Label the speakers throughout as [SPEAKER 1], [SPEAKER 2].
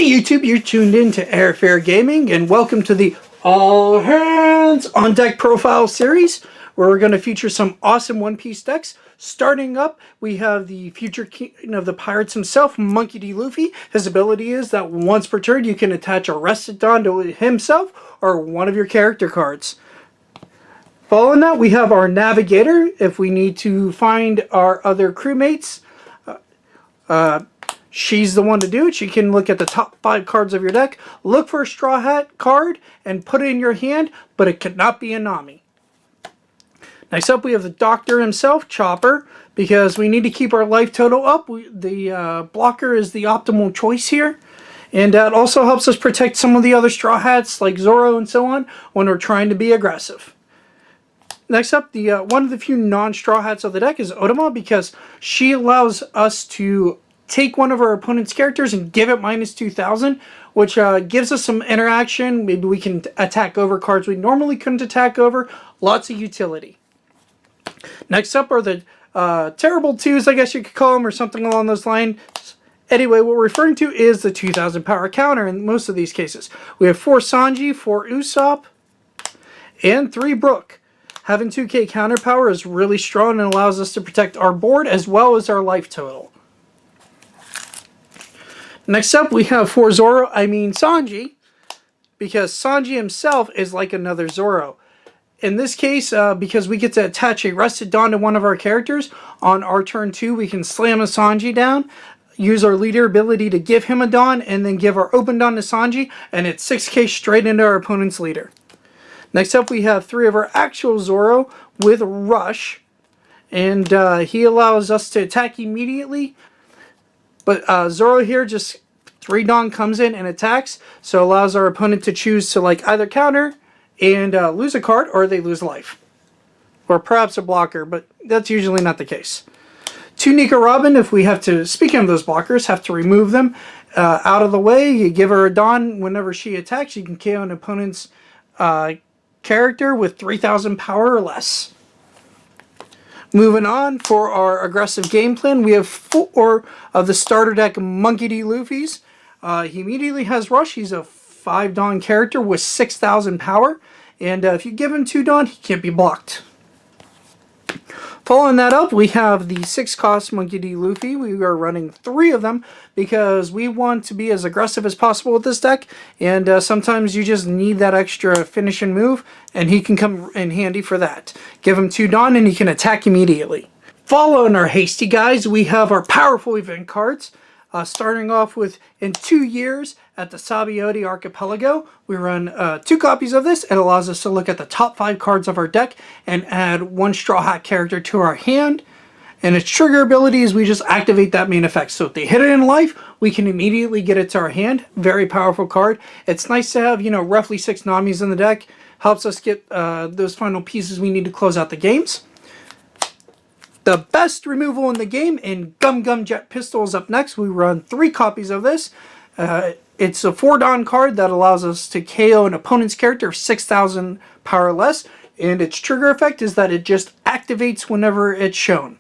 [SPEAKER 1] Hey YouTube, you're tuned in to AirFairGaming and welcome to the All Hands on Deck Profile series where we're going to feature some awesome One Piece decks. Starting up, we have the future king of the pirates himself, Monkey.D.Luffy. His ability is that once per turn you can attach a Restodon to himself or one of your character cards. Following that, we have our Navigator if we need to find our other crewmates. She's the one to do it. She can look at the top 5 cards of your deck, look for a Straw Hat card, and put it in your hand, but it cannot be a Nami. Next up, we have the Doctor himself, Chopper, because we need to keep our life total up. The blocker is the optimal choice here, and that also helps us protect some of the other Straw Hats, like Zoro and so on, when we're trying to be aggressive. Next up, one of the few non-Straw Hats of the deck is Otama, because she allows us to take one of our opponent's characters and give it minus 2,000, which gives us some interaction. Maybe we can attack over cards we normally couldn't attack over. Lots of utility. Next up are the terrible twos, I guess you could call them, or something along those lines. Anyway, what we're referring to is the 2,000 power counter in most of these cases. We have 4 Sanji, 4 Usopp, and 3 Brook. Having 2k counter power is really strong and allows us to protect our board as well as our life total. Next up, we have for Sanji, because Sanji himself is like another Zoro. In this case, because we get to attach a Restodon to one of our characters, on our turn 2, we can slam a Sanji down, use our leader ability to give him a Dawn, and then give our open Dawn to Sanji, and it's 6k straight into our opponent's leader. Next up, we have 3 of our actual Zoro with Rush, and he allows us to attack immediately. But Zoro here, just 3 Dawn comes in and attacks, so allows our opponent to choose to either counter and lose a card, or they lose life. Or perhaps a blocker, but that's usually not the case. 2 Nika Robin, if we have to, speaking of those blockers, have to remove them out of the way. You give her a Dawn whenever she attacks. You can KO an opponent's character with 3,000 power or less. Moving on, for our aggressive game plan, we have 4 of the starter deck Monkey.D.Luffy's. He immediately has Rush. He's a 5 Dawn character with 6,000 power. And if you give him 2 Dawn, he can't be blocked. Following that up, we have the 6 cost Monkey.D.Luffy. We are running 3 of them because we want to be as aggressive as possible with this deck. And sometimes you just need that extra finishing move, and he can come in handy for that. Give him 2 Dawn and he can attack immediately. Following our hasty guys, we have our powerful event cards. Starting off with, in 2 years at the Sabaody Archipelago, we run 2 copies of this. It allows us to look at the top 5 cards of our deck and add 1 Straw Hat character to our hand. And its trigger ability is we just activate that main effect. So if they hit it in life, we can immediately get it to our hand. Very powerful card. It's nice to have, roughly 6 Namis in the deck. Helps us get those final pieces we need to close out the games. The best removal in the game, in Gum Gum Jet Pistol, is up next. We run 3 copies of this. It's a 4 Dawn card that allows us to KO an opponent's character of 6,000 power or less. And its trigger effect is that it just activates whenever it's shown.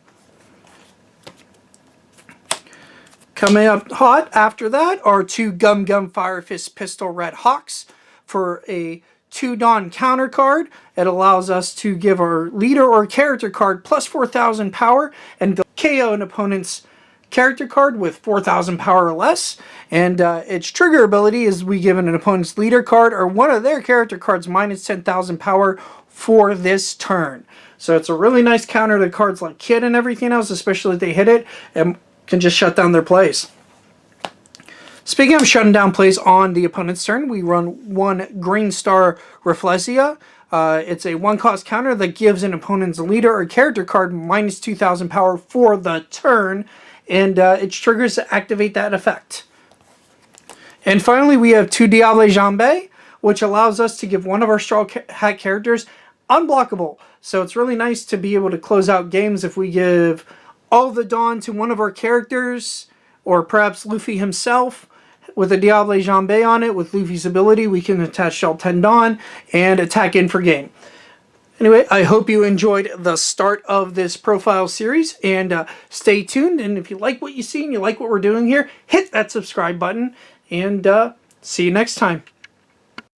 [SPEAKER 1] Coming up hot after that are 2 Gum Gum Fire Fist Pistol Red Hawks for a 2 Dawn counter card. It allows us to give our leader or character card plus 4,000 power and KO an opponent's character card with 4,000 power or less. And its trigger ability is we give an opponent's leader card or one of their character cards minus 10,000 power for this turn. So it's a really nice counter to cards like Kid and everything else, especially if they hit it and can just shut down their plays. Speaking of shutting down plays on the opponent's turn, we run 1 Green Star Rafflesia. It's a 1 cost counter that gives an opponent's leader or character card minus 2,000 power for the turn, and its triggers to activate that effect. And finally, we have 2 Diable Jambe, which allows us to give one of our Straw Hat characters unblockable. So it's really nice to be able to close out games if we give all the Dawn to one of our characters, or perhaps Luffy himself. With a Diable Jambe on it, with Luffy's ability, we can attach Shell 10 Dawn and attack in for game. Anyway, I hope you enjoyed the start of this profile series, and stay tuned. And if you like what you see and you like what we're doing here, hit that subscribe button. And see you next time.